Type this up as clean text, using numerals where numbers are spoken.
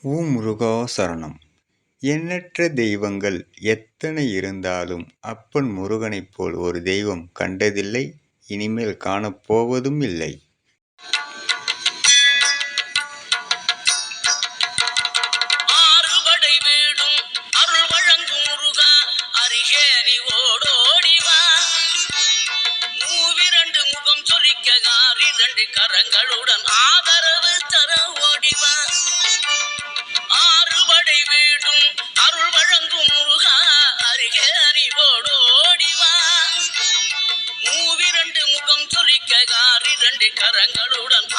ஓம் முருகா சரணம். எண்ணற்ற தெய்வங்கள் எத்தனை இருந்தாலும் அப்பன் முருகனைப் போல் ஒரு தெய்வம் கண்டதில்லை, இனிமேல் காணப்போவதும் இல்லை. கரங்களுடன் ஆதரவு தர ஓடிவா. ஆறுபடை வீடும் அருள் வழங்கும் முருகா, அருகே அறிவோடு ஓடிவா. மூவிரண்டு முகம் சொலிக்க காரிரண்டு கரங்களுடன்